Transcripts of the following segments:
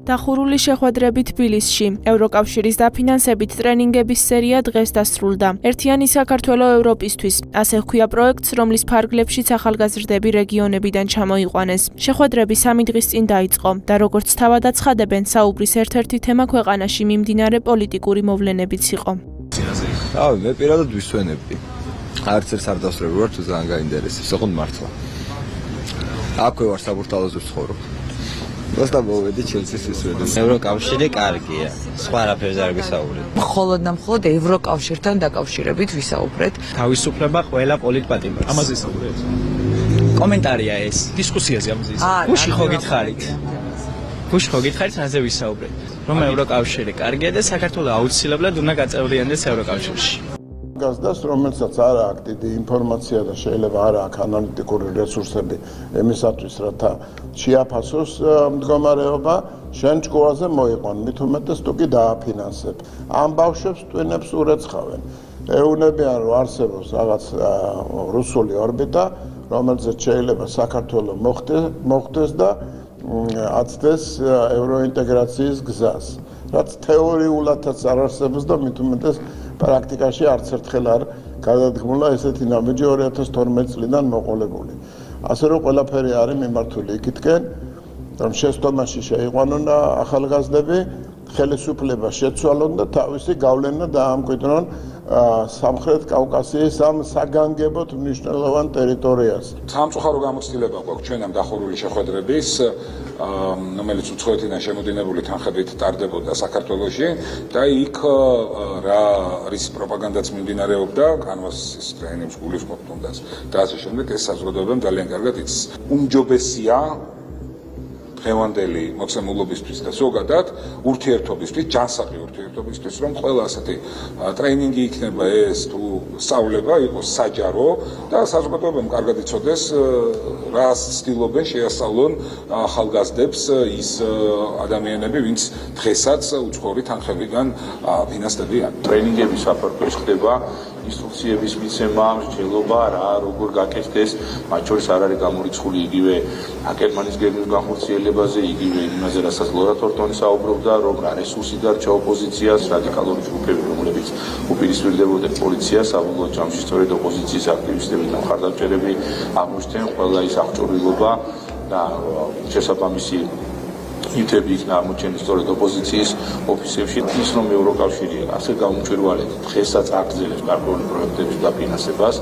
დახურული შეხვედრები თბილისში. ევროკავშირის დაფინანსებით ტრენინგების სერია დღეს დასრულდა. ერთიანი საქართველო ევროპისთვის. ასე ჰქვია პროექტს, რომლის ფარგლებშიც ახალგაზრდები რეგიონებიდან ჩამოიყვანეს. შეხვედრები 3 დღის წინ დაიწყო და როგორც თავად აცხადებენ, საუბრის ერთ-ერთი თემა ქვეყანაში მიმდინარე პოლიტიკური მოვლენებიც იყო. მე პირადად ვისვენებდი. არც ერთ არ დასწრები ვარ, თუ ძალიან გაინტერესებს, ოღონდ მართლა. აქვე ვარ საბურთალოზე ვცხოვრობ. Просто მოვედი ჩელსის ვისვენებ. ევროკავშირი კარგია. სხვა არაფერზე არ ვისაუბრეთ. მხოლოდ და მხოლოდ ევროკავშირთან დაკავშირებით ვისაუბრეთ. თავისუფლება ყველა პოლიტპატიმრს. ამაზე ვისაუბრეთ. კომენტარია ეს. დისკუსიაზე ამაზე ვისაუბრეთ. გუში ხო გითხარით, რაზე ვისაუბრეთ? რომ ევროკავშირი კარგია და საქართველო აუცილებლად უნდა გაწევრიანდეს ევროკავშირში. გაზდას, რომელსაც არ აქვს დიდი ინფორმაცია და შეიძლება არ აქვს ანალიტიკური რესურსები იმისათვის, რათა შეაფასოს მდგომარეობა, შენ ჭკუაზე მოიყვან, მით უმეტეს თუ კი დააფინანსებ. ამ ბავშვებს ტვინებს ურეცხავენ. ეუბნებიან, რომ არსებობს რაღაც რუსული ორბიტა, რომელზეც შეიძლება საქართველო მოხვდეს და აცდეს ევროინტეგრაციის გზას. რაც თეორიულადაც არ არსებობს და მით უმეტეს პრაქტიკაში არც ერთხელ არ გადადგმულა ესეთი ნაბიჯი 2012 წლიდან მოყოლებული. ასე რომ ყველაფერი არის მიმართული იქითკენ, რომ შეცდომაში შეიყვანონ ახალგაზრდები, ხელისუფლება შეცვალონ და თავისი გავლენა დაამკვიდრონ სამხრეთ კავკასიის ამ საგანგებოდ მნიშვნელოვან ტერიტორიას. სამწუხარო გამოცდილება გვაქვს ჩვენ ამ დახურული შეხვედრების, რომელიც უცხოეთიდან შემოდინებული თანხებით ტარდებოდა საქართველოში და იქ რა არის პროპაგანდაც მიმდინარეობდა, კანვასის ტრენინგს გულისხმობთ თუნდაც და ასე შემდეგ ეს საზოგადოებამ ძალიან კარგად იცის. უმჯობესია დღევანდელი მოცემულობისთვის და ზოგადად ურთიერთობისთვის, ჯანსაღი ურთიერთობისთვის, რომ ყველა ასეთი ტრენინგი იქნება ეს თუ სწავლება იყოს საჯარო და საზოგადოებამ კარგად იცოდეს რა ცდილობენ შეასწავლონ ახალგაზრდებს ის ადამიანები, ვინც დღესაც უცხოური თანხებიდან ფინანსდებიან. ტრენინგების საფარქვეში ხდება ინსტრუქციების მიცემა, მსჯელობა, რა როგორ გაკეთდეს, მათ შორის არ არის გამორიცხული იგივე აკერმანის გეგმის განხორციელებაზე, იგივე იმაზე, რასაც ლორა თორტონი საუბრობდა, რომ რა რესურსი დარჩა ოპოზიციას, რადიკალური ჯგუფები, რომლებიც უპირისპირდებოდნენ პოლიციას, საბოლოო ჯამში სწორედ ოპოზიციის აქტივისტები და მხარდამჭერები აღმოჩნდნენ ყველა ის აღჭურვილობა და შესაბამისი ნივთები იქნა აღმოჩენილი სწორედ ოპოზიციის ოფისებში. ის რომ ევროკავშირი ასე გამოჩვენვალეთ დღესაც აგრძელებს გარკვეული პროექტების დაფინანსებას,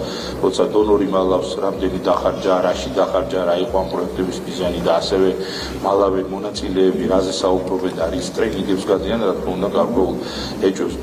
როცა დონორი მალავს რამდენი დახარჯა, რაში დახარჯა, რა იყო ამ პროექტების მიზანი და ასევე მალავენ მონაწილეები, რაზე საუბრობენ და რის ტრენინგებს გადიან, რა თქმა უნდა გარკვეულ ეჭვს